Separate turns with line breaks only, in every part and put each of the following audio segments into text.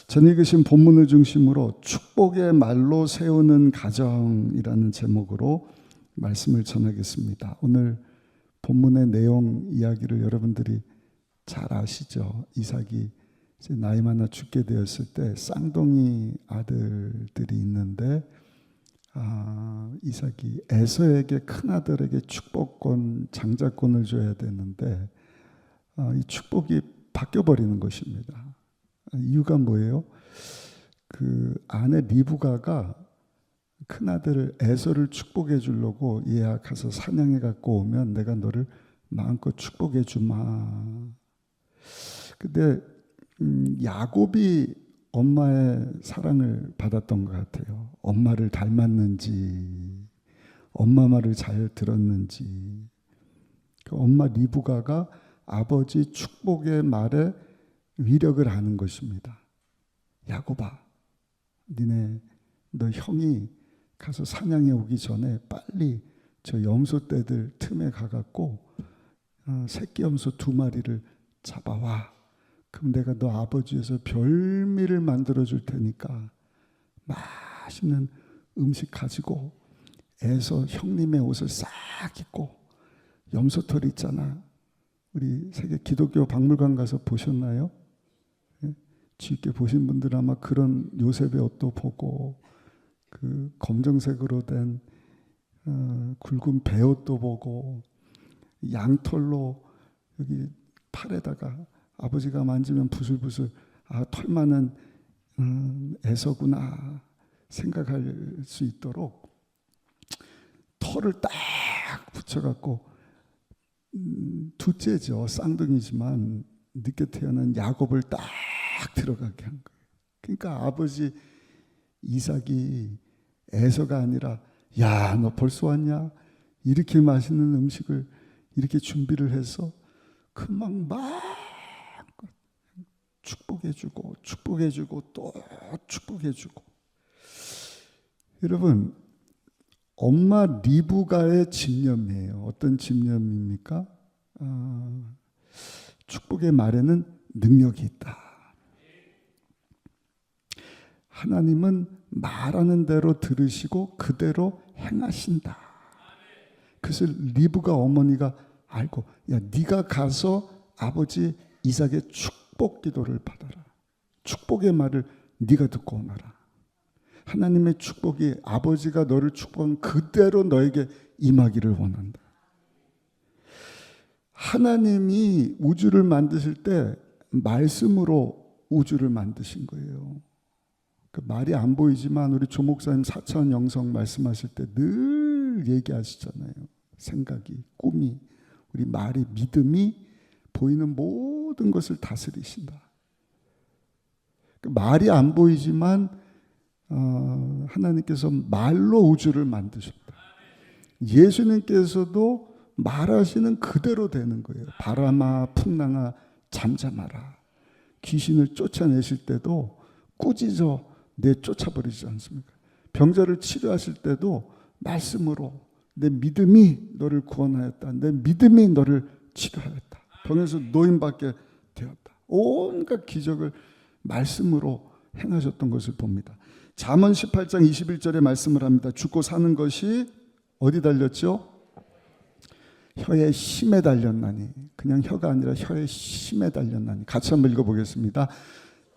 전 읽으신 본문을 중심으로 축복의 말로 세우는 가정이라는 제목으로 말씀을 전하겠습니다. 오늘 본문의 내용 이야기를 여러분들이 잘 아시죠? 이삭이 이제 나이 많아 죽게 되었을 때 쌍둥이 아들들이 있는데 이삭이 에서에게 큰아들에게 축복권, 장자권을 줘야 되는데 이 축복이 바뀌어버리는 것입니다. 이유가 뭐예요? 그 아내 리브가가 큰아들 에서를 축복해 주려고 얘야 가서 사냥해 갖고 오면 내가 너를 마음껏 축복해 주마. 근데 야곱이 엄마의 사랑을 받았던 것 같아요. 엄마를 닮았는지, 엄마 말을 잘 들었는지. 그 엄마 리브가가 아버지 축복의 말에 위력을 아는 것입니다. 야곱아, 너 형이 가서 사냥해 오기 전에 빨리 저 염소떼들 틈에 가갖고 새끼 염소 2마리를 잡아와. 그럼 내가 너 아버지에서 별미를 만들어 줄 테니까 맛있는 음식 가지고 애서 형님의 옷을 싹 입고 염소털 있잖아. 우리 세계 기독교 박물관 가서 보셨나요? 주의 깊게 보신 분들은 아마 그런 요셉의 옷도 보고 그 검정색으로 된 굵은 배옷도 보고 양털로 여기 팔에다가 아버지가 만지면 부슬부슬 털 많은 에서구나 생각할 수 있도록 털을 딱 붙여갖고 둘째죠. 쌍둥이지만 늦게 태어난 야곱을 딱 들어가게 한 거예요. 그러니까 아버지 이삭이 에서가 아니라 야, 너 벌써 왔냐? 이렇게 맛있는 음식을 이렇게 준비를 해서 금방 막 축복해주고 또 축복해주고. 여러분, 엄마 리브가의 집념이에요. 어떤 집념입니까? 축복의 말에는 능력이 있다. 하나님은 말하는 대로 들으시고 그대로 행하신다. 그래서 리브가 어머니가 알고, 야, 네가 가서 아버지 이삭의 축복 기도를 받아라. 축복의 말을 네가 듣고 오너라. 하나님의 축복이 아버지가 너를 축복한 그대로 너에게 임하기를 원한다. 하나님이 우주를 만드실 때 말씀으로 우주를 만드신 거예요. 그 말이 안 보이지만 우리 조 목사님 사천 영성 말씀하실 때 늘 얘기하시잖아요. 생각이, 꿈이, 우리 말이, 믿음이 보이는 모든 것을 다스리신다. 그 말이 안 보이지만 하나님께서 말로 우주를 만드셨다. 예수님께서도 말하시는 그대로 되는 거예요. 바람아 풍랑아 잠잠하라. 귀신을 쫓아내실 때도 꾸짖어 내쫓아버리지 않습니까? 병자를 치료하실 때도 말씀으로 내 믿음이 너를 구원하였다. 내 믿음이 너를 치료하였다. 병에서 노인받게 되었다. 온갖 기적을 말씀으로 행하셨던 것을 봅니다. 잠언 18장 21절에 말씀을 합니다. 죽고 사는 것이 어디 달렸죠? 혀의 힘에 달렸나니. 그냥 혀가 아니라 혀의 힘에 달렸나니. 같이 한번 읽어보겠습니다.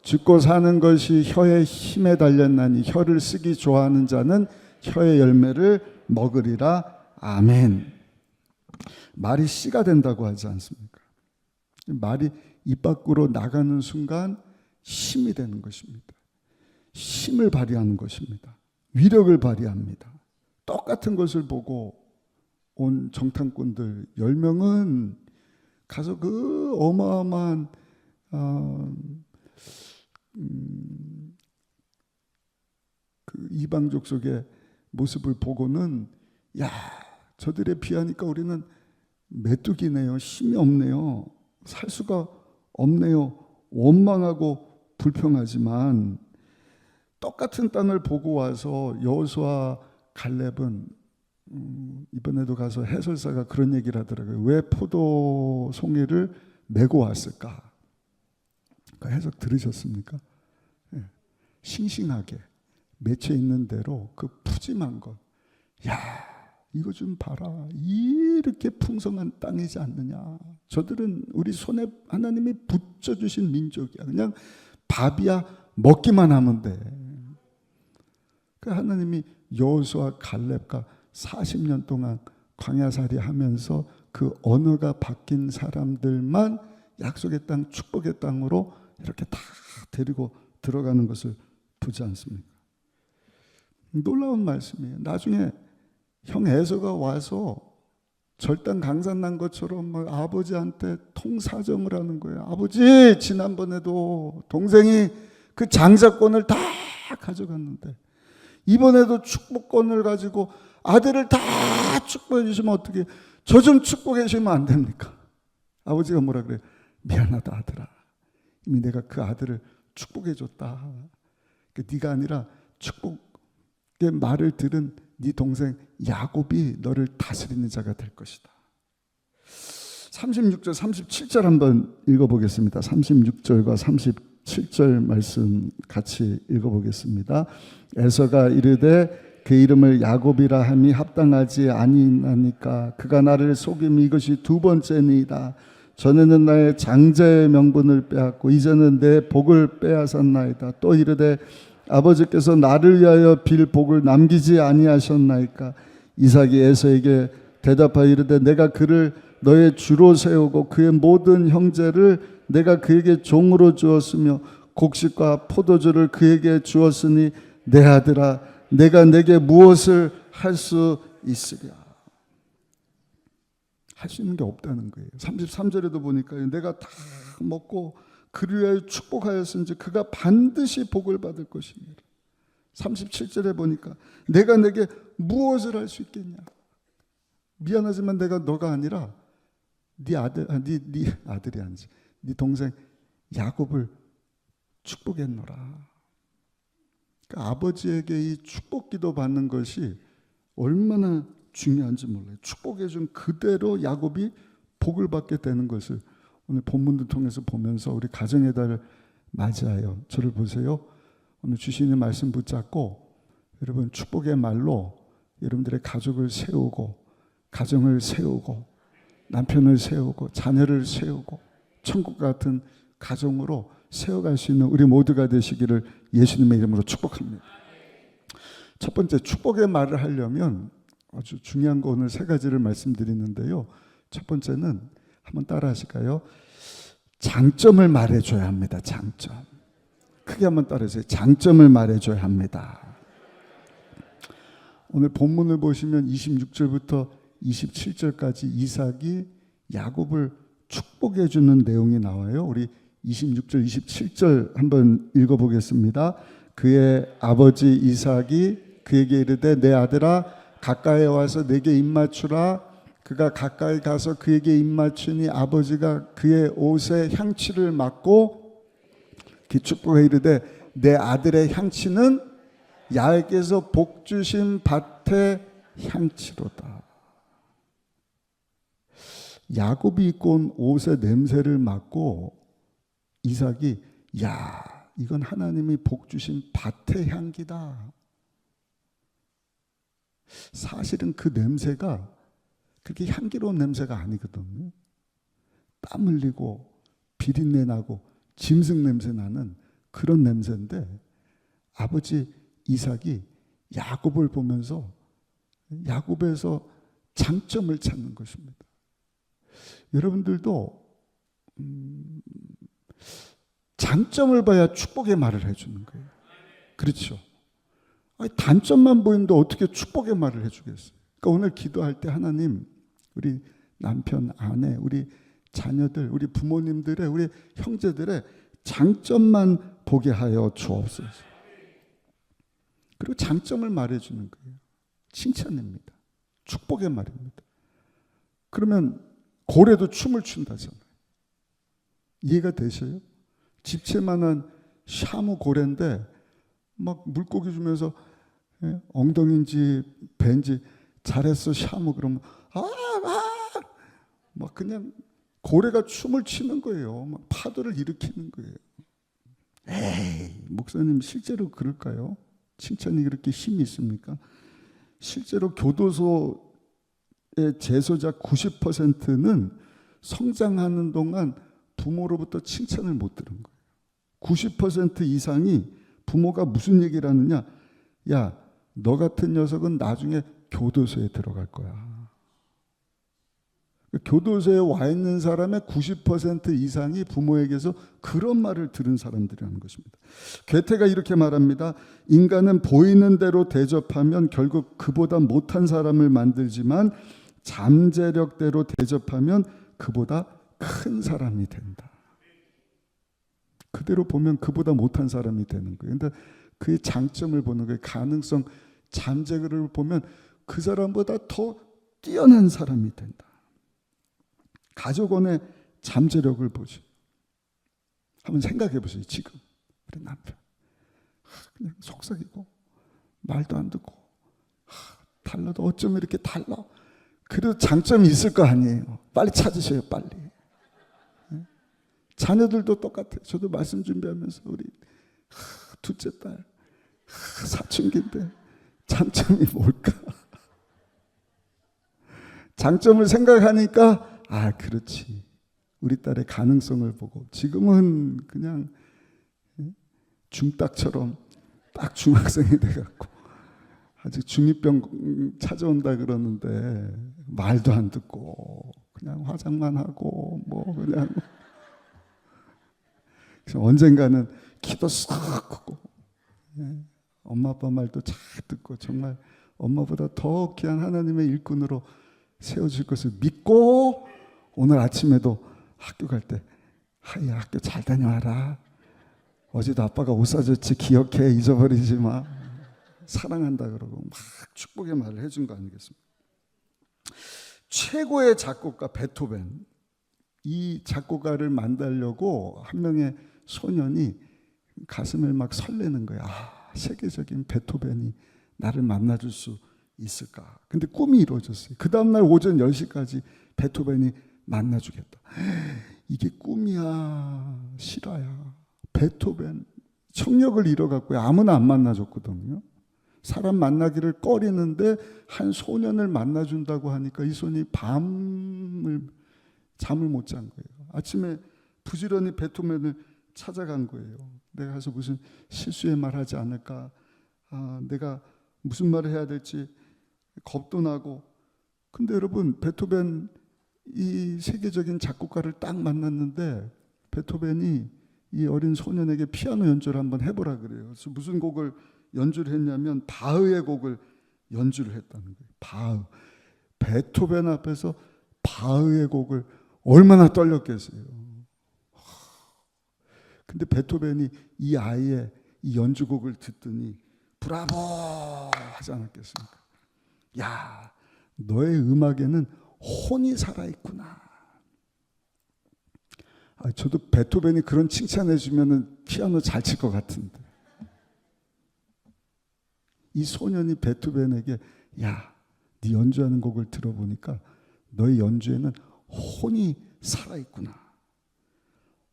죽고 사는 것이 혀의 힘에 달렸나니 혀를 쓰기 좋아하는 자는 혀의 열매를 먹으리라. 아멘. 말이 씨가 된다고 하지 않습니까? 말이 입 밖으로 나가는 순간 힘이 되는 것입니다. 힘을 발휘하는 것입니다. 위력을 발휘합니다. 똑같은 것을 보고 온 정탐꾼들 10명은 가서 그 어마어마한 그 이방족 속의 모습을 보고는 야, 저들에 비하니까 우리는 메뚜기네요. 힘이 없네요. 살 수가 없네요. 원망하고 불평하지만 똑같은 땅을 보고 와서 여호수아 갈렙은 이번에도 가서 해설사가 그런 얘기를 하더라고요. 왜 포도 송이를 메고 왔을까? 그 해석 들으셨습니까? 네. 싱싱하게 맺혀 있는 대로 그 푸짐한 것, 야, 이거 좀 봐라, 이렇게 풍성한 땅이지 않느냐. 저들은 우리 손에 하나님이 붙여주신 민족이야. 그냥 밥이야 먹기만 하면 돼. 그 하나님이 여호수아 갈렙과 40년 동안 광야살이 하면서 그 언어가 바뀐 사람들만 약속의 땅, 축복의 땅으로 이렇게 다 데리고 들어가는 것을 보지 않습니까? 놀라운 말씀이에요. 나중에 형 에서가 와서 절단 강산 난 것처럼 막 아버지한테 통사정을 하는 거예요. 아버지, 지난번에도 동생이 그 장자권을 다 가져갔는데 이번에도 축복권을 가지고 아들을 다 축복해 주시면 어떻게, 저 좀 축복해 주시면 안 됩니까? 아버지가 뭐라 그래요? 미안하다 아들아, 이미 내가 그 아들을 축복해 줬다. 네가 아니라 축복의 말을 들은 네 동생 야곱이 너를 다스리는 자가 될 것이다. 36절 37절 한번 읽어보겠습니다. 36절과 37절 말씀 같이 읽어보겠습니다. 에서가 이르되 그 이름을 야곱이라 함이 합당하지 아니하니까 그가 나를 속임이 이것이 두 번째니이다. 전에는 나의 장자의 명분을 빼앗고 이제는 내 복을 빼앗았나이다. 또 이르되 아버지께서 나를 위하여 빌 복을 남기지 아니하셨나이까. 이삭이 에서에게 대답하여 이르되 내가 그를 너의 주로 세우고 그의 모든 형제를 내가 그에게 종으로 주었으며 곡식과 포도주를 그에게 주었으니 내 아들아, 내가 내게 무엇을 할 수 있으랴. 할 수 있는 게 없다는 거예요. 33절에도 보니까 내가 다 먹고 그를 위하여 축복하였은지 그가 반드시 복을 받을 것입니다. 37절에 보니까 내가 내게 무엇을 할 수 있겠냐. 미안하지만 내가 너가 아니라 네 아들, 네 아들이 아니지, 네 동생 야곱을 축복했노라. 그러니까 아버지에게 이 축복기도 받는 것이 얼마나 중요한지 몰라요. 축복해 준 그대로 야곱이 복을 받게 되는 것을 오늘 본문을 통해서 보면서 우리 가정의 달을 맞이하여 저를 보세요. 오늘 주시는 말씀 붙잡고 여러분 축복의 말로 여러분들의 가족을 세우고 가정을 세우고 남편을 세우고 자녀를 세우고 천국 같은 가정으로 세워갈 수 있는 우리 모두가 되시기를 예수님의 이름으로 축복합니다. 첫 번째, 축복의 말을 하려면 아주 중요한 거 오늘 세 가지를 말씀드리는데요. 첫 번째는 한번 따라 하실까요? 장점을 말해줘야 합니다. 장점. 크게 한번 따라하세요. 장점을 말해줘야 합니다. 오늘 본문을 보시면 26절부터 27절까지 이삭이 야곱을 축복해 주는 내용이 나와요. 우리 26절, 27절 한번 읽어보겠습니다. 그의 아버지 이삭이 그에게 이르되 내 아들아 가까이 와서 내게 입맞추라. 그가 가까이 가서 그에게 입맞추니 아버지가 그의 옷에 향취를 맡고 축복해 이르되 내 아들의 향취는 야훼께서 복 주신 밭의 향취로다. 야곱이 입고 온 옷의 냄새를 맡고 이삭이 야, 이건 하나님이 복 주신 밭의 향기다. 사실은 그 냄새가 그렇게 향기로운 냄새가 아니거든요. 땀 흘리고 비린내 나고 짐승 냄새 나는 그런 냄새인데 아버지 이삭이 야곱을 보면서 야곱에서 장점을 찾는 것입니다. 여러분들도 장점을 봐야 축복의 말을 해주는 거예요. 그렇죠? 단점만 보이는데 어떻게 축복의 말을 해주겠어요? 그러니까 오늘 기도할 때 하나님, 우리 남편, 아내, 우리 자녀들, 우리 부모님들의, 우리 형제들의 장점만 보게 하여 주옵소서. 그리고 장점을 말해주는 거예요. 칭찬입니다. 축복의 말입니다. 그러면 고래도 춤을 춘다잖아요. 이해가 되셔요? 집채만한 샤무 고래인데 막 물고기 주면서 엉덩이인지 배인지 잘했어 샤무 그러면 막 그냥 고래가 춤을 추는 거예요. 막 파도를 일으키는 거예요. 에이, 목사님 실제로 그럴까요? 칭찬이 그렇게 힘이 있습니까? 실제로 교도소의 재소자 90%는 성장하는 동안 부모로부터 칭찬을 못 들은 거예요. 90% 이상이 부모가 무슨 얘기를 하느냐? 야, 너 같은 녀석은 나중에 교도소에 들어갈 거야. 교도소에 와 있는 사람의 90% 이상이 부모에게서 그런 말을 들은 사람들이라는 것입니다. 괴테가 이렇게 말합니다. 인간은 보이는 대로 대접하면 결국 그보다 못한 사람을 만들지만 잠재력대로 대접하면 그보다 큰 사람이 된다. 그대로 보면 그보다 못한 사람이 되는 거예요. 근데 그의 장점을 보는 거예요. 가능성, 잠재력을 보면 그 사람보다 더 뛰어난 사람이 된다. 가족원의 잠재력을 보죠. 한번 생각해 보세요. 지금 우리 남편 그냥 속삭이고 말도 안 듣고 달라도 어쩜 이렇게 달라. 그래도 장점이 있을 거 아니에요. 빨리 찾으셔요. 빨리. 자녀들도 똑같아요. 저도 말씀 준비하면서 우리 둘째 딸 사춘기인데 장점이 뭘까? 장점을 생각하니까 아, 그렇지. 우리 딸의 가능성을 보고 지금은 그냥 중딱처럼 딱 중학생이 돼갖고 아직 중2병 찾아온다 그러는데 말도 안 듣고 그냥 화장만 하고 뭐 그냥 언젠가는 키도 싹 크고 엄마 아빠 말도 잘 듣고 정말 엄마보다 더 귀한 하나님의 일꾼으로 세워질 것을 믿고 오늘 아침에도 학교 갈 때 하이야 학교 잘 다녀와라. 어제도 아빠가 옷 사줬지 기억해 잊어버리지 마. 사랑한다 그러고 막 축복의 말을 해준 거 아니겠습니까? 최고의 작곡가 베토벤, 이 작곡가를 만나려고 한 명의 소년이 가슴을 막 설레는 거야. 아, 세계적인 베토벤이 나를 만나줄 수 있을까? 근데 꿈이 이루어졌어요. 그 다음날 오전 10시까지 베토벤이 만나주겠다. 이게 꿈이야 실화야. 베토벤 청력을 잃어갖고 아무나 안 만나줬거든요. 사람 만나기를 꺼리는데 한 소년을 만나준다고 하니까 이 손이 밤을 잠을 못 잔 거예요. 아침에 부지런히 베토벤을 찾아간 거예요. 내가 가서 무슨 실수의 말 하지 않을까? 내가 무슨 말을 해야 될지 겁도 나고. 근데 여러분 베토벤 이 세계적인 작곡가를 딱 만났는데 베토벤이 이 어린 소년에게 피아노 연주를 한번 해보라 그래요. 그래서 무슨 곡을 연주를 했냐면 바흐의 곡을 연주를 했다는 거예요. 바흐. 베토벤 앞에서 바흐의 곡을 얼마나 떨렸겠어요. 근데 베토벤이 이 아이의 이 연주곡을 듣더니 브라보 하지 않았겠습니까? 야, 너의 음악에는 혼이 살아있구나. 저도 베토벤이 그런 칭찬해 주면은 피아노 잘 칠 것 같은데. 이 소년이 베토벤에게 야, 네 연주하는 곡을 들어보니까 너의 연주에는 혼이 살아있구나.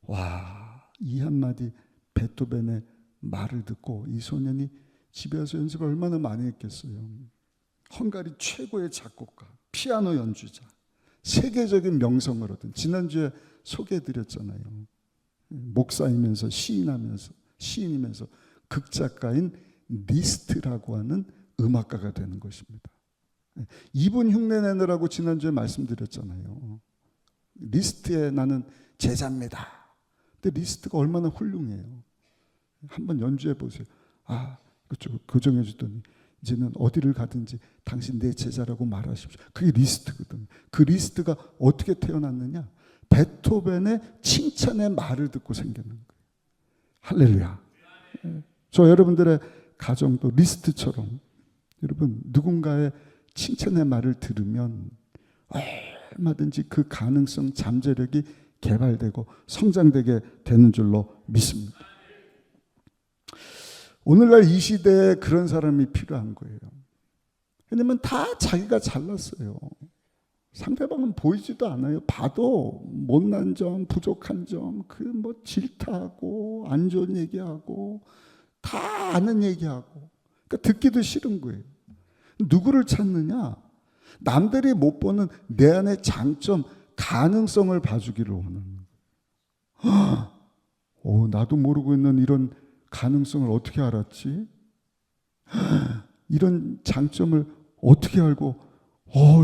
와, 이 한마디 베토벤의 말을 듣고 이 소년이 집에 와서 연습을 얼마나 많이 했겠어요. 헝가리 최고의 작곡가, 피아노 연주자, 세계적인 명성을 얻은, 지난주에 소개해드렸잖아요. 목사이면서 시인이면서 극작가인 리스트라고 하는 음악가가 되는 것입니다. 이분 흉내 내느라고 지난주에 말씀드렸잖아요. 리스트에 나는 제자입니다. 근데 리스트가 얼마나 훌륭해요. 한번 연주해 보세요. 그쪽 교정해 주더니 이제는 어디를 가든지 당신 내 제자라고 말하십시오. 그게 리스트거든. 그 리스트가 어떻게 태어났느냐? 베토벤의 칭찬의 말을 듣고 생겼는 거예요. 할렐루야. 저 여러분들의 가정도 리스트처럼 여러분 누군가의 칭찬의 말을 들으면 얼마든지 그 가능성, 잠재력이 개발되고 성장되게 되는 줄로 믿습니다. 오늘날 이 시대에 그런 사람이 필요한 거예요. 왜냐면 다 자기가 잘났어요. 상대방은 보이지도 않아요. 봐도 못난 점, 부족한 점, 그 뭐 질타하고 안 좋은 얘기하고 다 아는 얘기하고, 그러니까 듣기도 싫은 거예요. 누구를 찾느냐? 남들이 못 보는 내 안의 장점, 가능성을 봐주기를 원하는 거예요. 나도 모르고 있는 이런 가능성을 어떻게 알았지? 이런 장점을 어떻게 알고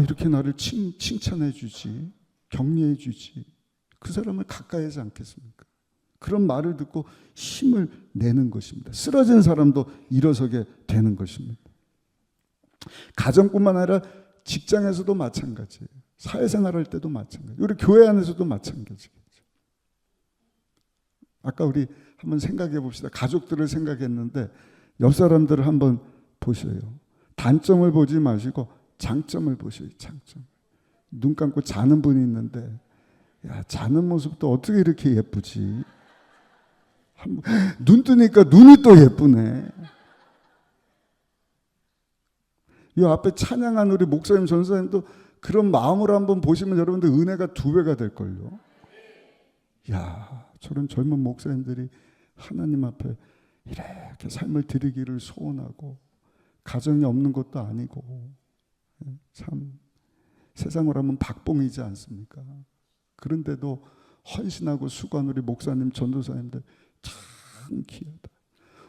이렇게 나를 칭찬해 주지, 격려해 주지. 그 사람을 가까이 하지 않겠습니까? 그런 말을 듣고 힘을 내는 것입니다. 쓰러진 사람도 일어서게 되는 것입니다. 가정뿐만 아니라 직장에서도 마찬가지예요. 사회생활 할 때도 마찬가지예요. 우리 교회 안에서도 마찬가지겠죠. 아까 우리 한번 생각해 봅시다. 가족들을 생각했는데 옆 사람들을 한번 보셔요. 단점을 보지 마시고 장점을 보셔요. 장점. 눈 감고 자는 분이 있는데, 야, 자는 모습도 어떻게 이렇게 예쁘지? 눈 뜨니까 눈이 또 예쁘네. 이 앞에 찬양한 우리 목사님, 전사님도 그런 마음으로 한번 보시면 여러분들 은혜가 2배가 될걸요. 야, 저런 젊은 목사님들이 하나님 앞에 이렇게 삶을 드리기를 소원하고, 가정이 없는 것도 아니고, 참 세상으로 하면 박봉이지 않습니까? 그런데도 헌신하고 수고한 우리 목사님, 전도사님들 참 귀하다.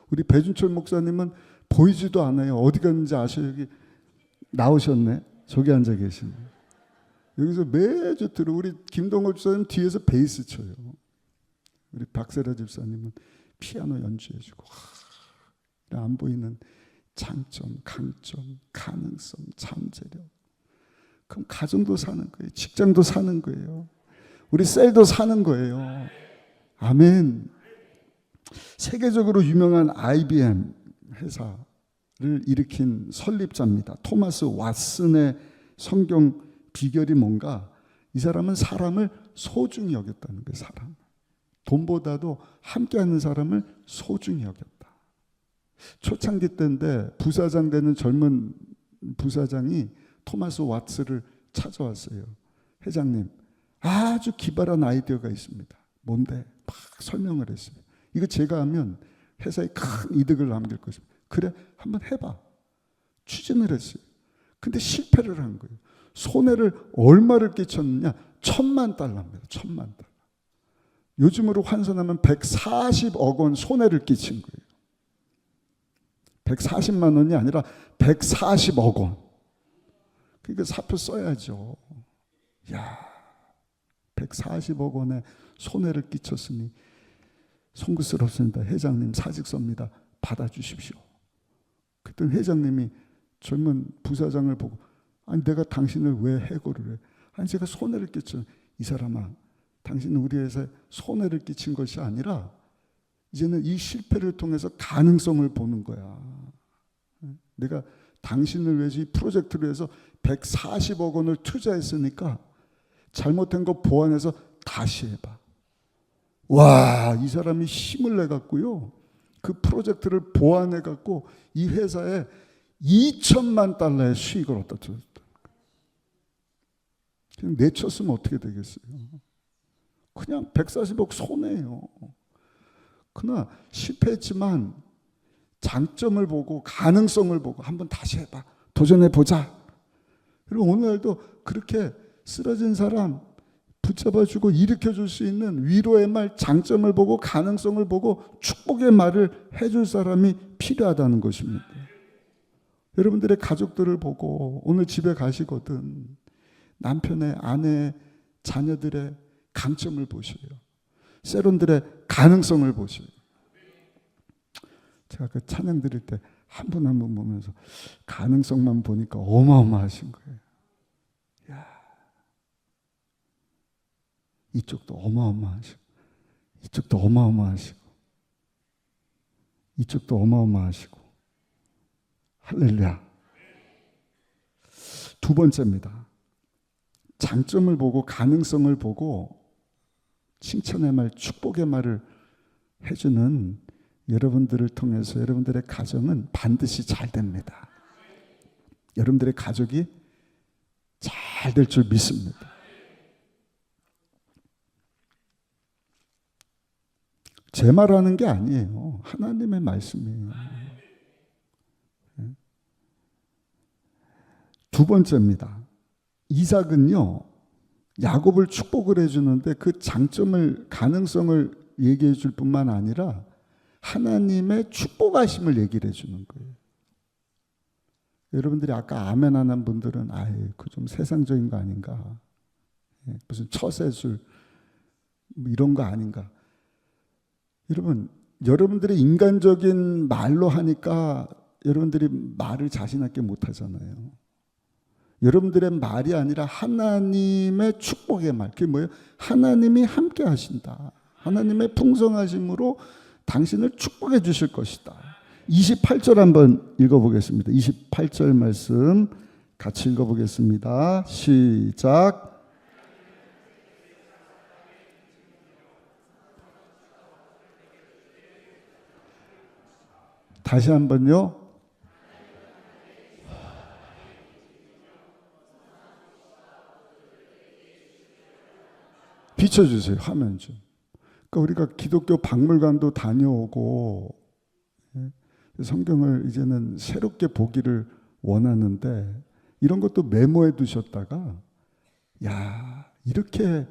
우리 배준철 목사님은 보이지도 않아요. 어디 갔는지 아셔요? 여기 나오셨네. 저기 앉아 계시네. 여기서 매주 들어. 우리 김동호 집사님 뒤에서 베이스 쳐요. 우리 박세라 집사님은 피아노 연주해주고. 안 보이는 장점, 강점, 가능성, 잠재력. 그럼 가정도 사는 거예요. 직장도 사는 거예요. 우리 셀도 사는 거예요. 아멘. 세계적으로 유명한 IBM 회사를 일으킨 설립자입니다. 토마스 왓슨의 성경 비결이 뭔가? 이 사람은 사람을 소중히 여겼다는 거예요. 사람. 돈보다도 함께하는 사람을 소중히 여겼다. 초창기 때인데 부사장 되는 젊은 부사장이 토마스 왓슨을 찾아왔어요. 회장님, 아주 기발한 아이디어가 있습니다. 뭔데? 막 설명을 했어요. 이거 제가 하면 회사에 큰 이득을 남길 것입니다. 그래, 한번 해봐. 추진을 했어요. 근데 실패를 한 거예요. 손해를 얼마를 끼쳤느냐? $10,000,000입니다. $10,000,000. 요즘으로 환산하면 140억 원 손해를 끼친 거예요. 140만 원이 아니라 140억 원. 그러니까 사표 써야죠. 야, 140억 원의 손해를 끼쳤으니 송구스럽습니다. 회장님 사직서입니다. 받아주십시오. 그때 회장님이 젊은 부사장을 보고, 아니 내가 당신을 왜 해고를 해? 아니 제가 손해를 끼쳐. 이 사람아, 당신은 우리 회사에 손해를 끼친 것이 아니라 이제는 이 실패를 통해서 가능성을 보는 거야. 내가 당신을 위해서 이 프로젝트를 위해서 140억 원을 투자했으니까 잘못된 거 보완해서 다시 해봐. 와, 이 사람이 힘을 내갖고요. 그 프로젝트를 보완해갖고 이 회사에 $2,000,000의 수익을 얻다 줬다. 그냥 내쳤으면 어떻게 되겠어요? 그냥 140억 손해예요. 그러나 실패했지만 장점을 보고 가능성을 보고 한번 다시 해봐. 도전해보자. 그리고 오늘도 그렇게 쓰러진 사람 붙잡아주고 일으켜줄 수 있는 위로의 말, 장점을 보고 가능성을 보고 축복의 말을 해줄 사람이 필요하다는 것입니다. 여러분들의 가족들을 보고 오늘 집에 가시거든 남편의, 아내의, 자녀들의 강점을 보셔요. 세론들의 가능성을 보셔요. 제가 그 찬양 드릴 때 한 분 한 분 보면서 가능성만 보니까 어마어마하신 거예요. 야, 이쪽도 어마어마하시고, 이쪽도 어마어마하시고, 이쪽도 어마어마하시고. 할렐루야. 2번째입니다. 장점을 보고 가능성을 보고 칭찬의 말, 축복의 말을 해주는 여러분들을 통해서 여러분들의 가정은 반드시 잘 됩니다. 여러분들의 가족이 잘 잘 될 줄 믿습니다. 제 말하는 게 아니에요. 하나님의 말씀이에요. 두 번째입니다. 이삭은요, 야곱을 축복을 해주는데 그 장점을, 가능성을 얘기해 줄 뿐만 아니라 하나님의 축복하심을 얘기를 해주는 거예요. 여러분들이 아까 아멘 안 한 분들은 그 좀 세상적인 거 아닌가, 무슨 처세술 이런 거 아닌가. 여러분들의 인간적인 말로 하니까 여러분들이 말을 자신 있게 못 하잖아요. 여러분들의 말이 아니라 하나님의 축복의 말. 그게 뭐예요? 하나님이 함께 하신다. 하나님의 풍성하심으로 당신을 축복해 주실 것이다. 28절 한번 읽어보겠습니다. 28절 말씀 같이 읽어보겠습니다. 시작. 다시 한번요. 비춰주세요. 화면 좀. 그러니까 우리가 기독교 박물관도 다녀오고 성경을 이제는 새롭게 보기를 원하는데 이런 것도 메모해 두셨다가 이렇게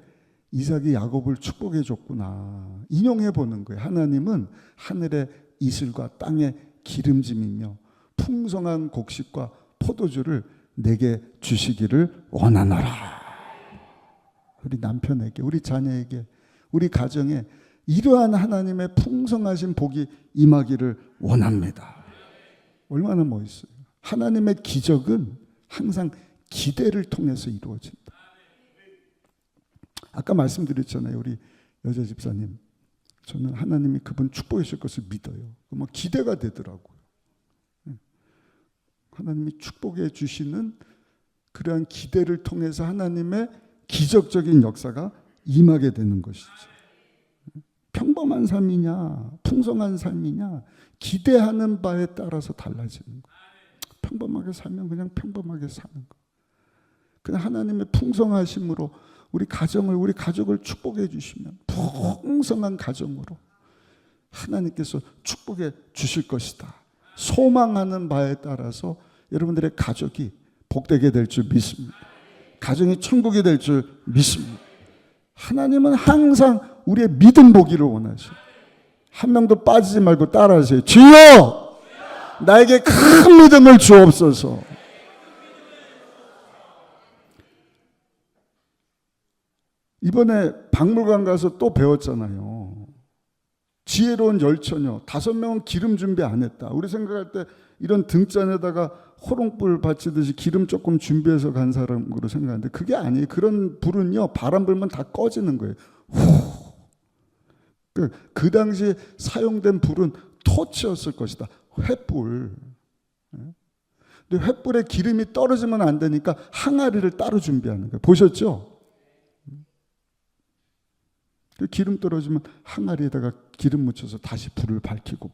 이삭이 야곱을 축복해 줬구나. 인용해 보는 거예요. 하나님은 하늘의 이슬과 땅의 기름짐이며 풍성한 곡식과 포도주를 내게 주시기를 원하노라. 우리 남편에게, 우리 자녀에게, 우리 가정에 이러한 하나님의 풍성하신 복이 임하기를 원합니다. 얼마나 멋있어요. 하나님의 기적은 항상 기대를 통해서 이루어진다. 아까 말씀드렸잖아요. 우리 여자 집사님, 저는 하나님이 그분 축복해 주실 것을 믿어요. 막 기대가 되더라고요. 하나님이 축복해 주시는 그러한 기대를 통해서 하나님의 기적적인 역사가 임하게 되는 것이죠. 평범한 삶이냐 풍성한 삶이냐 기대하는 바에 따라서 달라지는 거예요. 평범하게 살면 그냥 평범하게 사는 거예요. 그냥 하나님의 풍성하심으로 우리 가족을 축복해 주시면 풍성한 가정으로 하나님께서 축복해 주실 것이다. 소망하는 바에 따라서 여러분들의 가족이 복되게 될 줄 믿습니다. 가정이 천국이 될 줄 믿습니다. 하나님은 항상 우리의 믿음 보기를 원하셔요. 한 명도 빠지지 말고 따라하세요. 주여! 나에게 큰 믿음을 주옵소서. 이번에 박물관 가서 또 배웠잖아요. 지혜로운 열처녀 5명은 기름 준비 안 했다. 우리 생각할 때 이런 등잔에다가 호롱불 받치듯이 기름 조금 준비해서 간 사람으로 생각하는데 그게 아니에요. 그런 불은요, 바람 불면 다 꺼지는 거예요. 그 당시에 사용된 불은 토치였을 것이다. 횃불. 근데 횃불에 기름이 떨어지면 안 되니까 항아리를 따로 준비하는 거예요. 보셨죠? 기름 떨어지면 항아리에다가 기름 묻혀서 다시 불을 밝히고.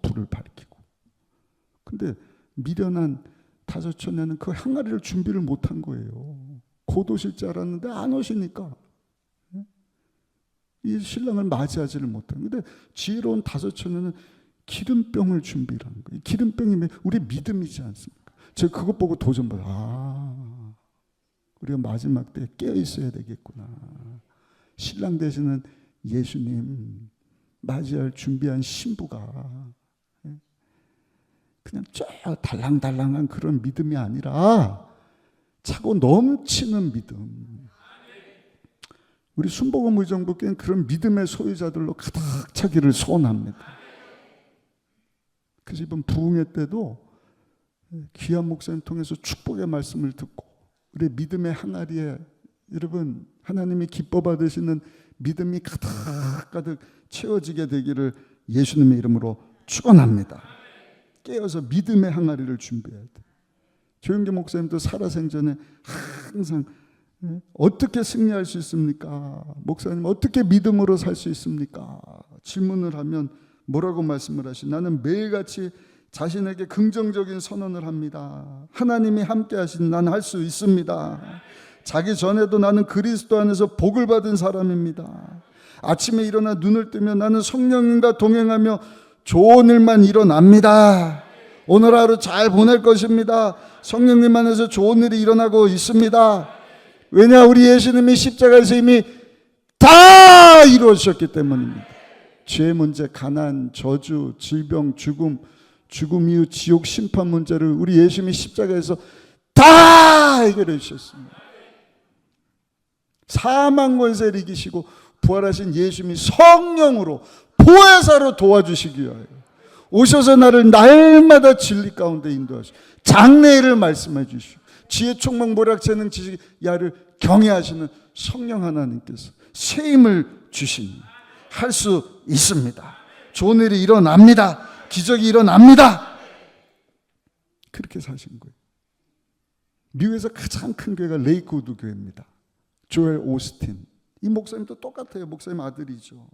근데 미련한 다섯처녀는 그 항아리를 준비를 못한 거예요. 곧 오실 줄 알았는데 안 오시니까 이 신랑을 맞이하지를 못한. 근데 지혜로운 다섯처녀는 기름병을 준비를 한 거예요. 기름병이 우리 믿음이지 않습니까? 제가 그것 보고 도전 받아요. 우리가 마지막 때 깨어 있어야 되겠구나. 신랑 되시는 예수님 맞이할 준비한 신부가 그냥 쫙 달랑달랑한 그런 믿음이 아니라 차고 넘치는 믿음. 우리 순복음 의정부교회는 그런 믿음의 소유자들로 가득 차기를 소원합니다. 그래서 이번 부흥회 때도 귀한 목사님 통해서 축복의 말씀을 듣고 우리 믿음의 항아리에 여러분 하나님이 기뻐 받으시는 믿음이 가득 채워지게 되기를 예수님의 이름으로 축원합니다. 깨어서 믿음의 항아리를 준비해야 돼. 조영기 목사님도 살아생전에 항상 어떻게 승리할 수 있습니까? 목사님 어떻게 믿음으로 살 수 있습니까? 질문을 하면 뭐라고 말씀을 하시? 나는 매일같이 자신에게 긍정적인 선언을 합니다. 하나님이 함께 하신 난 할 수 있습니다. 자기 전에도 나는 그리스도 안에서 복을 받은 사람입니다. 아침에 일어나 눈을 뜨면 나는 성령님과 동행하며 좋은 일만 일어납니다. 오늘 하루 잘 보낼 것입니다. 성령님 안에서 좋은 일이 일어나고 있습니다. 왜냐? 우리 예수님이 십자가에서 이미 다 이루어졌기 때문입니다. 죄 문제, 가난, 저주, 질병, 죽음 이후 지옥 심판 문제를 우리 예수님이 십자가에서 다 해결해 주셨습니다. 사망 권세를 이기시고 부활하신 예수님이 성령으로 보혜사로 도와주시기 위하여 오셔서 나를 날마다 진리 가운데 인도하시고 장래일을 말씀해 주시고 지혜 총명 모략 재능 지식 야를 경외하시는 성령 하나님께서 새 힘을 주시니 할 수 있습니다. 좋은 일이 일어납니다. 기적이 일어납니다. 그렇게 사신 거예요. 미국에서 가장 큰 교회가 레이크우드 교회입니다. 조엘 오스틴. 이 목사님도 똑같아요. 목사님 아들이죠.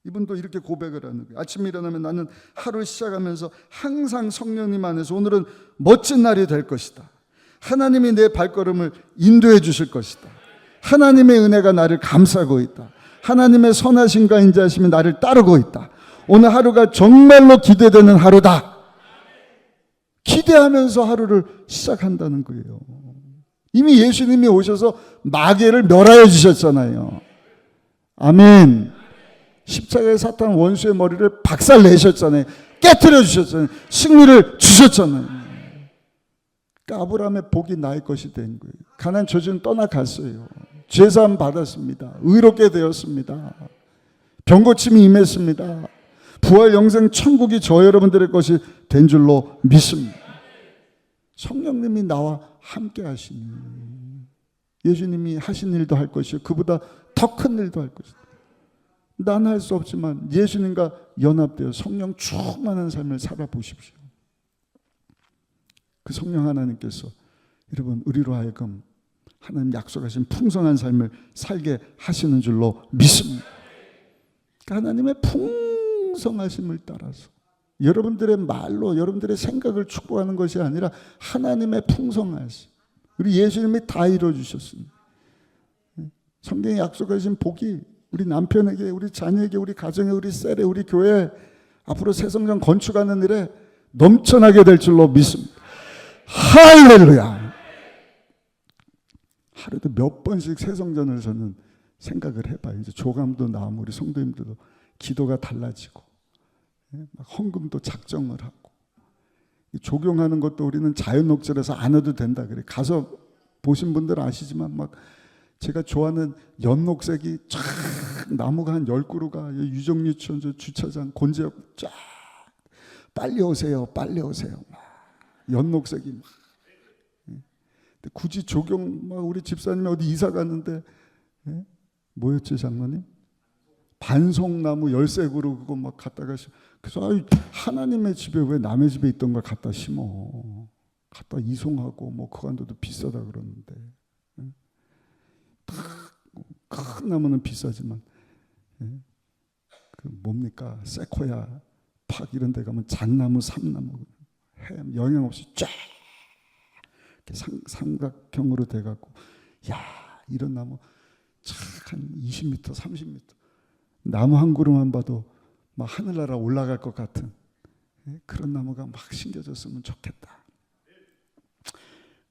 이분도 이렇게 고백을 하는 거예요. 아침에 일어나면 나는 하루 시작하면서 항상 성령님 안에서 오늘은 멋진 날이 될 것이다. 하나님이 내 발걸음을 인도해 주실 것이다. 하나님의 은혜가 나를 감싸고 있다. 하나님의 선하심과 인자하심이 나를 따르고 있다. 오늘 하루가 정말로 기대되는 하루다. 기대하면서 하루를 시작한다는 거예요. 이미 예수님이 오셔서 마귀를 멸하여 주셨잖아요. 아멘. 십자가의 사탄 원수의 머리를 박살 내셨잖아요. 깨트려 주셨잖아요. 승리를 주셨잖아요. 그러니까 아브라함의 복이 나의 것이 된 거예요. 가나안 저주는 떠나갔어요. 죄사함 받았습니다. 의롭게 되었습니다. 병고침이 임했습니다. 부활 영생 천국이 저 여러분들의 것이 된 줄로 믿습니다. 성령님이 나와 함께 하시니 예수님이 하신 일도 할 것이요 그보다 더 큰 일도 할 것이다. 난 할 수 없지만 예수님과 연합되어 성령 충만한 삶을 살아보십시오. 그 성령 하나님께서 여러분 우리로 하여금 하나님 약속하신 풍성한 삶을 살게 하시는 줄로 믿습니다. 하나님의 풍성하심을 따라서 여러분들의 말로 여러분들의 생각을 축복하는 것이 아니라 하나님의 풍성하심. 우리 예수님이 다 이루어주셨습니다. 성경에 약속하신 복이 우리 남편에게, 우리 자녀에게, 우리 가정에, 우리 셀에, 우리 교회에 앞으로 새 성전 건축하는 일에 넘쳐나게 될 줄로 믿습니다. 할렐루야. 하루도 몇 번씩 새 성전을 저는 생각을 해봐요. 이제 조감도 나오고 우리 성도님들도 기도가 달라지고 막 헌금도 작정을 하고 조경하는 것도 우리는 자연녹절해서 안 해도 된다 그래. 가서 보신 분들은 아시지만 막 제가 좋아하는 연녹색이 쫙 나무가 한 10그루가 유정유치원 주차장 곤지역 쫙 빨리 오세요 빨리 오세요 막 연녹색이 막 굳이 조경 막 우리 집사님이 어디 이사 갔는데 뭐였지 장로님? 반송나무 13그루 그거 막 갖다 가시고 그래서 하나님의 집에 왜 남의 집에 있던 걸 갖다 심어 갖다 이송하고 뭐 그간도도 비싸다 그러는데 큰 나무는 비싸지만 그 뭡니까 세코야 팍 이런 데 가면 잣나무 삼나무 영양 없이 쫙 삼각형으로 돼갖고 야 이런 나무 한 20m 30m 나무 한 그루만 봐도 막 하늘나라 올라갈 것 같은 그런 나무가 막 심겨졌으면 좋겠다.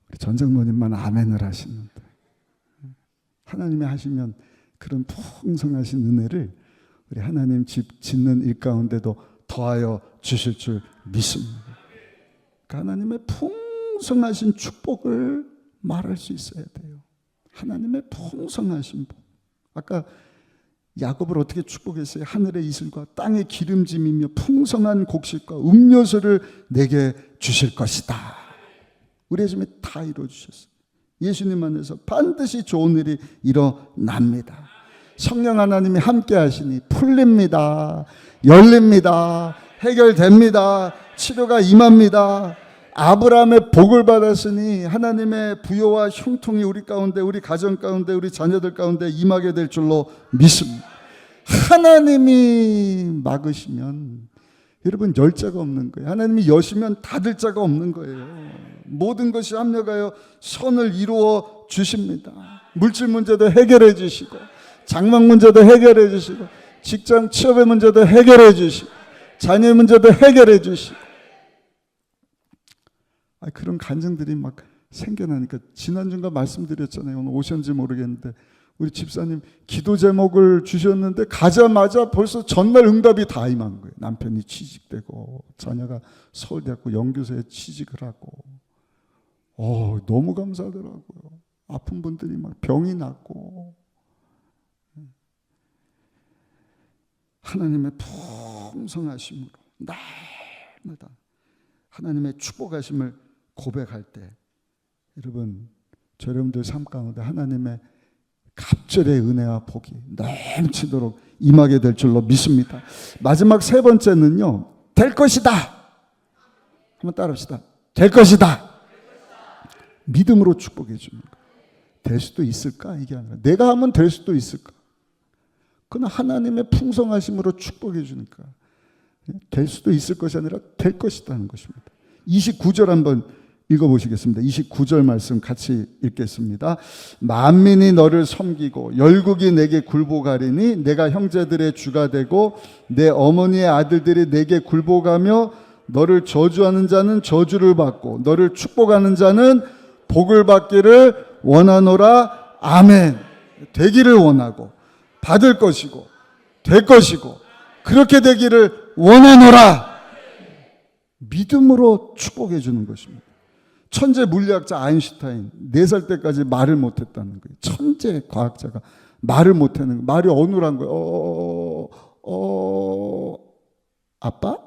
우리 전장로님만 아멘을 하시는데 하나님이 하시면 그런 풍성하신 은혜를 우리 하나님 집 짓는 일 가운데도 더하여 주실 줄 믿습니다. 그러니까 하나님의 풍성하신 축복을 말할 수 있어야 돼요. 하나님의 풍성하신 복. 아까 야곱을 어떻게 축복했어요? 하늘의 이슬과 땅의 기름짐이며 풍성한 곡식과 음료수를 내게 주실 것이다. 우리 예수님이 다 이루어주셨어요. 예수님 안에서 반드시 좋은 일이 일어납니다. 성령 하나님이 함께 하시니 풀립니다. 열립니다. 해결됩니다. 치료가 임합니다. 아브라함의 복을 받았으니 하나님의 부요와 형통이 우리 가운데, 우리 가정 가운데, 우리 자녀들 가운데 임하게 될 줄로 믿습니다. 하나님이 막으시면 여러분 열 자가 없는 거예요. 하나님이 여시면 닫을 자가 없는 거예요. 모든 것이 합력하여 선을 이루어 주십니다. 물질 문제도 해결해 주시고, 장막 문제도 해결해 주시고, 직장 취업의 문제도 해결해 주시고, 자녀의 문제도 해결해 주시고. 그런 간증들이 막 생겨나니까, 지난주가 말씀드렸잖아요. 오늘 오셨는지 모르겠는데 우리 집사님 기도 제목을 주셨는데 가자마자 벌써 전날 응답이 다 임한 거예요. 남편이 취직되고 자녀가 서울대학교 연구소에 취직을 하고. 너무 감사하더라고요. 아픈 분들이 막 병이 낫고. 하나님의 풍성하심으로 날마다 하나님의 축복하심을 고백할 때, 여러분, 저 여러분들 삶 가운데 하나님의 갑절의 은혜와 복이 넘치도록 임하게 될 줄로 믿습니다. 마지막 세 번째는요, 될 것이다. 한번 따라합시다. 될 것이다. 믿음으로 축복해 주는 거예요. 될 수도 있을까? 이게 아니라 내가 하면 될 수도 있을까? 그건 하나님의 풍성하심으로 축복해 주니까 될 수도 있을 것이 아니라 될 것이라는 것입니다. 29절 한번 읽어보시겠습니다. 29절 말씀 같이 읽겠습니다. 만민이 너를 섬기고 열국이 내게 굴복하리니 내가 형제들의 주가 되고 내 어머니의 아들들이 내게 굴복하며 너를 저주하는 자는 저주를 받고 너를 축복하는 자는 복을 받기를 원하노라. 아멘. 되기를 원하고 받을 것이고 될 것이고 그렇게 되기를 원하노라. 믿음으로 축복해 주는 것입니다. 천재 물리학자 아인슈타인 4살 때까지 말을 못했다는 거예요. 천재 과학자가 말을 못하는 거예요. 말이 어눌한 거예요. 아빠?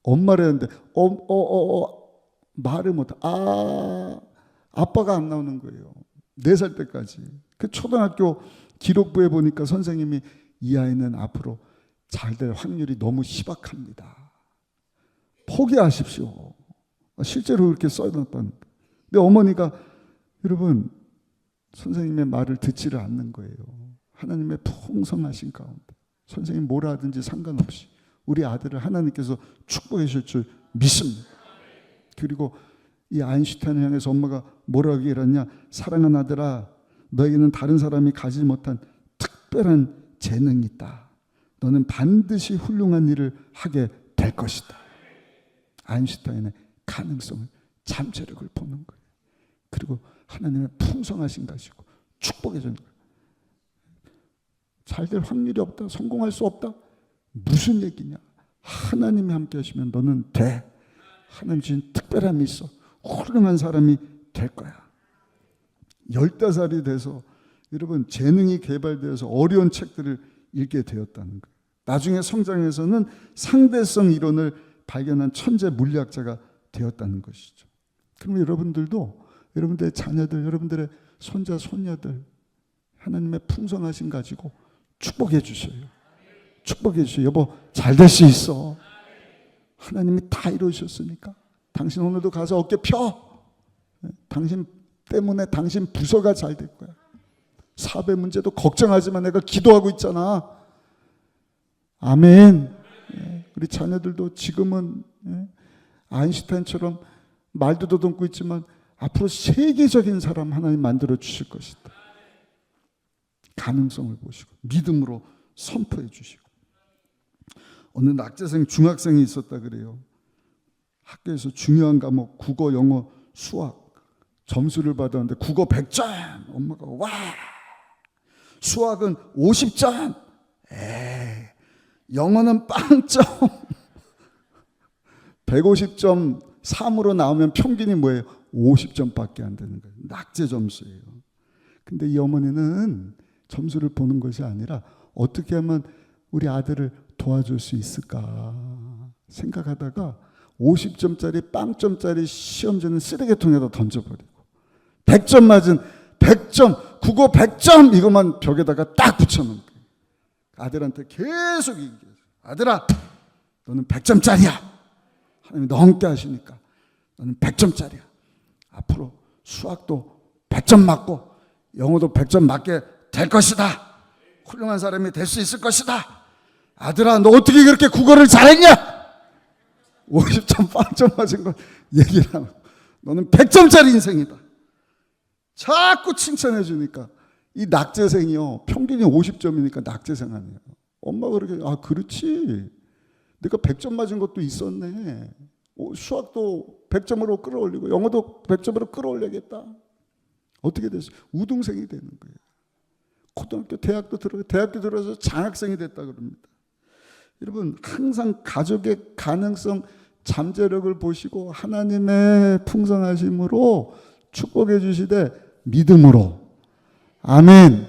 엄마를 했는데 말을 못해. 아빠가 안 나오는 거예요. 4살 때까지. 그 초등학교 기록부에 보니까 선생님이 이 아이는 앞으로 잘 될 확률이 너무 희박합니다. 포기하십시오. 실제로 그렇게 써놨다는. 근데 어머니가, 여러분, 선생님의 말을 듣지를 않는 거예요. 하나님의 풍성하신 가운데 선생님 뭐라 하든지 상관없이 우리 아들을 하나님께서 축복해 주실 줄 믿습니다. 그리고 이 아인슈타인을 향해서 엄마가 뭐라고 얘기했냐? 사랑하는 아들아, 너에게는 다른 사람이 가지지 못한 특별한 재능이 있다. 너는 반드시 훌륭한 일을 하게 될 것이다. 아인슈타인의 가능성을, 잠재력을 보는 거예요. 그리고 하나님의 풍성하신 가지고 축복해 주는 거예요. 잘 될 확률이 없다, 성공할 수 없다, 무슨 얘기냐? 하나님이 함께 하시면 너는 돼. 하나님 주신 특별함이 있어. 훌륭한 사람이 될 거야. 15살이 돼서 여러분 재능이 개발되어서 어려운 책들을 읽게 되었다는 거예요. 나중에 성장해서는 상대성 이론을 발견한 천재 물리학자가 되었다는 것이죠. 그러면 여러분들도 여러분들의 자녀들, 여러분들의 손자, 손녀들 하나님의 풍성하심 가지고 축복해 주셔요. 축복해 주셔요. 여보, 잘 될 수 있어. 하나님이 다 이루셨으니까. 당신 오늘도 가서 어깨 펴. 당신 때문에 당신 부서가 잘 될 거야. 사업의 문제도 걱정하지 마. 내가 기도하고 있잖아. 아멘. 우리 자녀들도 지금은 아인슈타인처럼 말도 더듬고 있지만 앞으로 세계적인 사람 하나님 만들어 주실 것이다. 가능성을 보시고 믿음으로 선포해 주시고. 어느 낙제생 중학생이 있었다 그래요. 학교에서 중요한 과목 국어, 영어, 수학 점수를 받았는데 국어 100점. 엄마가 와. 수학은 50점. 에이, 영어는 빵점. 150점 3으로 나오면 평균이 뭐예요? 50점밖에 안 되는 거예요. 낙제 점수예요. 근데 이 어머니는 점수를 보는 것이 아니라 어떻게 하면 우리 아들을 도와줄 수 있을까 생각하다가 50점짜리 빵점짜리 시험지는 쓰레기통에다 던져버리고 100점 맞은 100점, 국어 100점 이것만 벽에다가 딱 붙여놓은 거예요. 아들한테 계속 얘기해요. 아들아, 너는 100점짜리야. 하나님이 너 함께 하시니까 너는 100점짜리야. 앞으로 수학도 100점 맞고 영어도 100점 맞게 될 것이다. 훌륭한 사람이 될 수 있을 것이다. 아들아, 너 어떻게 그렇게 국어를 잘했냐? 50점 빵점 맞은 거 얘기를 하고 너는 100점짜리 인생이다. 자꾸 칭찬해 주니까 이 낙제생이요, 평균이 50점이니까 낙제생 아니에요. 엄마가 그렇게, 아 그렇지, 내가 100점 맞은 것도 있었네. 수학도 100점으로 끌어올리고 영어도 100점으로 끌어올려야겠다. 어떻게 됐어요? 우등생이 되는 거예요. 고등학교, 대학도 들어서 장학생이 됐다 그럽니다. 여러분, 항상 가족의 가능성, 잠재력을 보시고 하나님의 풍성하심으로 축복해 주시되 믿음으로. 아멘.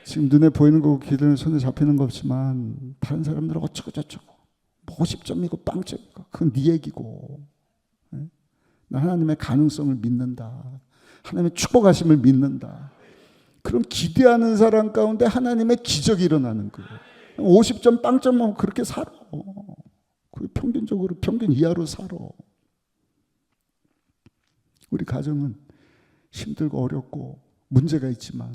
지금 눈에 보이는 거, 기도는 손에 잡히는 거 없지만 다른 사람들은 어쩌고 저쩌고 50점이고 빵점이고 그건 네 얘기고, 나 하나님의 가능성을 믿는다. 하나님의 축복하심을 믿는다. 그럼 기대하는 사람 가운데 하나님의 기적이 일어나는 거예요. 50점 빵점만 그렇게 살아. 평균적으로, 평균 이하로 살아. 우리 가정은 힘들고 어렵고 문제가 있지만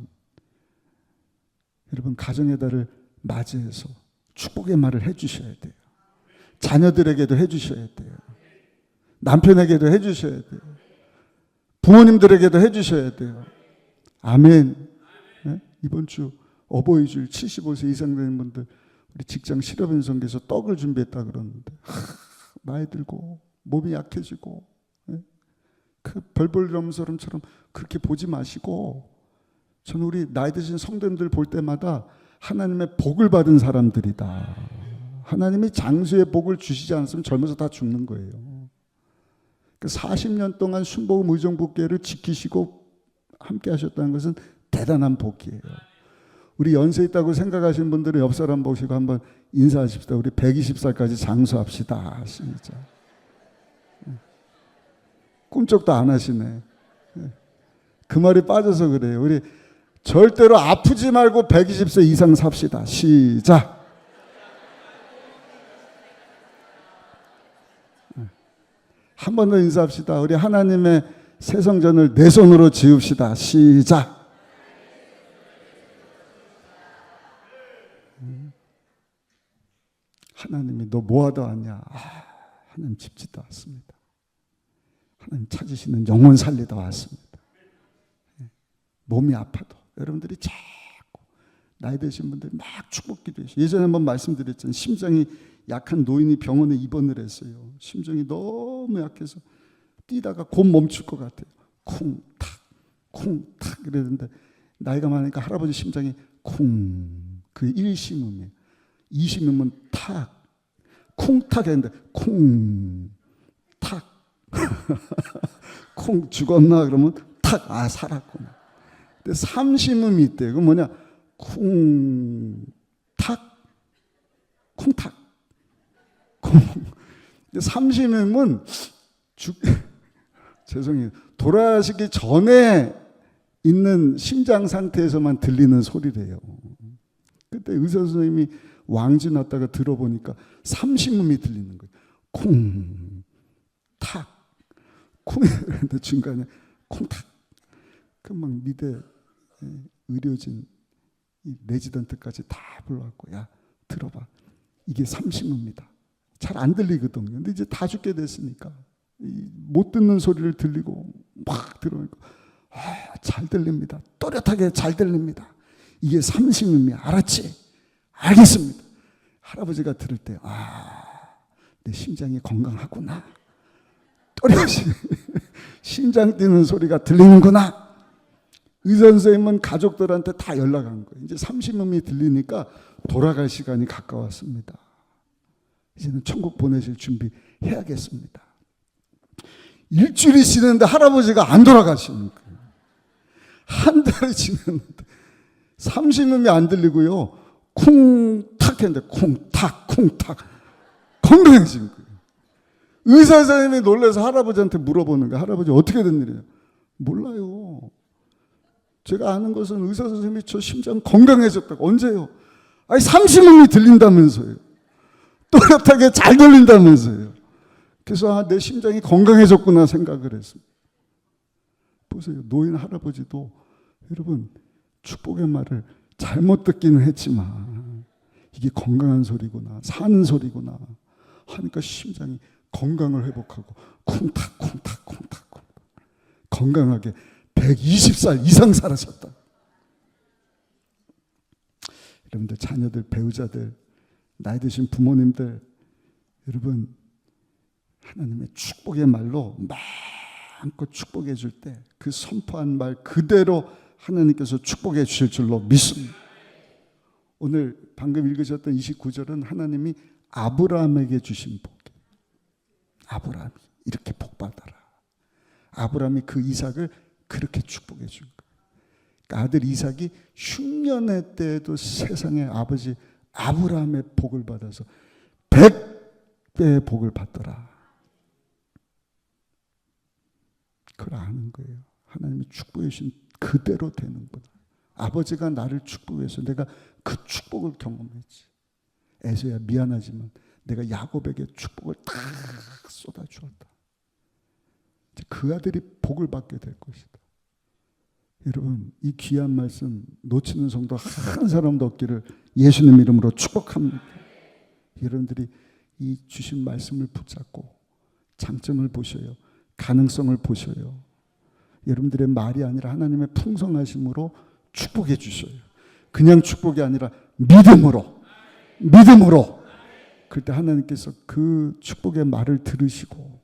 여러분, 가정의 달을 맞이해서 축복의 말을 해주셔야 돼요. 자녀들에게도 해주셔야 돼요. 남편에게도 해주셔야 돼요. 부모님들에게도 해주셔야 돼요. 아멘. 네? 이번 주 어버이주일 75세 이상 되는 분들, 우리 직장 실업연성에서 떡을 준비했다 그러는데, 나이 들고 몸이 약해지고, 그 벌벌점처럼 그렇게 보지 마시고, 저는 우리 나이 드신 성도님들 볼 때마다 하나님의 복을 받은 사람들이다. 하나님이 장수의 복을 주시지 않았으면 젊어서 다 죽는 거예요. 40년 동안 순복음 의정부교회를 지키시고 함께 하셨다는 것은 대단한 복이에요. 우리 연세 있다고 생각하시는 분들은 옆 사람 보시고 한번 인사하십시다. 우리 120살까지 장수합시다. 진짜. 꿈쩍도 안 하시네. 그 말이 빠져서 그래요. 우리 절대로 아프지 말고 120세 이상 삽시다. 시작. 한 번 더 인사합시다. 우리 하나님의 새 성전을 내 손으로 지읍시다. 시작. 하나님이 너 뭐하다 왔냐? 하나님 집 짓다 왔습니다. 하나님 찾으시는 영혼 살리다 왔습니다. 몸이 아파도 여러분들이 자꾸 나이 드신 분들이 막 축복 기도해주세요. 예전에 한번 말씀드렸잖아요. 심장이 약한 노인이 병원에 입원을 했어요. 심장이 너무 약해서 뛰다가 곧 멈출 것 같아요. 쿵탁 쿵탁 이러는데 나이가 많으니까 할아버지 심장이 쿵, 그 1심음이에요. 2심음은 탁, 쿵탁 했는데 쿵탁 쿵 죽었나 그러면 탁, 아 살았구나. 근데 3심음이 있대요. 그건 뭐냐? 쿵탁 쿵탁 쿵. 3심음은 죄송해요. 돌아가시기 전에 있는 심장 상태에서만 들리는 소리래요. 그때 의사 선생님이 왕지 났다가 들어보니까 3심음이 들리는 거예요. 쿵, 탁, 쿵. 그런데 중간에 쿵탁. 그 막 미대 의료진 레지던트까지 다 불러갖고, 야 들어봐, 이게 3심음이다. 잘 안 들리거든요. 근데 이제 다 죽게 됐으니까 못 듣는 소리를 들리고 막 들어오니까 잘 들립니다. 또렷하게 잘 들립니다. 이게 3심음이야. 알았지? 알겠습니다. 할아버지가 들을 때 내 심장이 건강하구나. 또렷이 심장 뛰는 소리가 들리는구나. 의사 선생님은 가족들한테 다 연락한 거예요. 이제 30음이 들리니까 돌아갈 시간이 가까웠습니다. 이제는 천국 보내실 준비해야겠습니다. 일주일이 지났는데 할아버지가 안 돌아가시는 거예요. 한 달이 지났는데 30음이 안 들리고요. 쿵탁 했는데 쿵탁 쿵탁 건강해진 거예요. 의사 선생님이 놀라서 할아버지한테 물어보는 거예요. 할아버지 어떻게 된 일이에요? 몰라요. 제가 아는 것은 의사 선생님이 저 심장 건강해졌다고. 언제요? 아니 30음이 들린다면서요. 또렷하게 잘 들린다면서요. 그래서 내 심장이 건강해졌구나 생각을 했습니다. 보세요. 노인 할아버지도 여러분 축복의 말을 잘못 듣기는 했지만 이게 건강한 소리구나, 사는 소리구나 하니까 심장이 건강을 회복하고 쿵탁 쿵탁 쿵탁 쿵탁 건강하게 120살 이상 살으셨다. 여러분들 자녀들, 배우자들, 나이 드신 부모님들, 여러분 하나님의 축복의 말로 마음껏 축복해 줄 때 그 선포한 말 그대로 하나님께서 축복해 주실 줄로 믿습니다. 오늘 방금 읽으셨던 29절은 하나님이 아브라함에게 주신 복이에요. 아브라함이 이렇게 복받아라. 아브라함이 그 이삭을 그렇게 축복해 준 거예요. 그러니까 아들 이삭이 흉년의 때에도 세상의 아버지 아브라함의 복을 받아서 100배의 복을 받더라. 그걸 아는 거예요. 하나님이 축복해 주신 그대로 되는구나. 아버지가 나를 축복해서 내가 그 축복을 경험했지. 에서야 미안하지만 내가 야곱에게 축복을 다 쏟아주었다. 그 아들이 복을 받게 될 것이다. 여러분 이 귀한 말씀 놓치는 성도 한 사람도 없기를 예수님 이름으로 축복합니다. 여러분들이 이 주신 말씀을 붙잡고 장점을 보셔요. 가능성을 보셔요. 여러분들의 말이 아니라 하나님의 풍성하심으로 축복해 주셔요. 그냥 축복이 아니라 믿음으로. 그때 하나님께서 그 축복의 말을 들으시고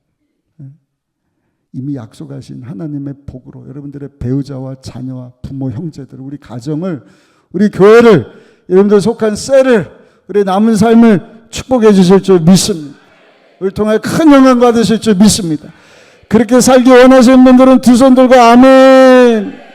이미 약속하신 하나님의 복으로 여러분들의 배우자와 자녀와 부모, 형제들, 우리 가정을, 우리 교회를, 여러분들 속한 셀을, 우리 남은 삶을 축복해 주실 줄 믿습니다. 우리를 통해 큰 영광 받으실 줄 믿습니다. 그렇게 살기 원하시는 분들은 두 손 들고 아멘.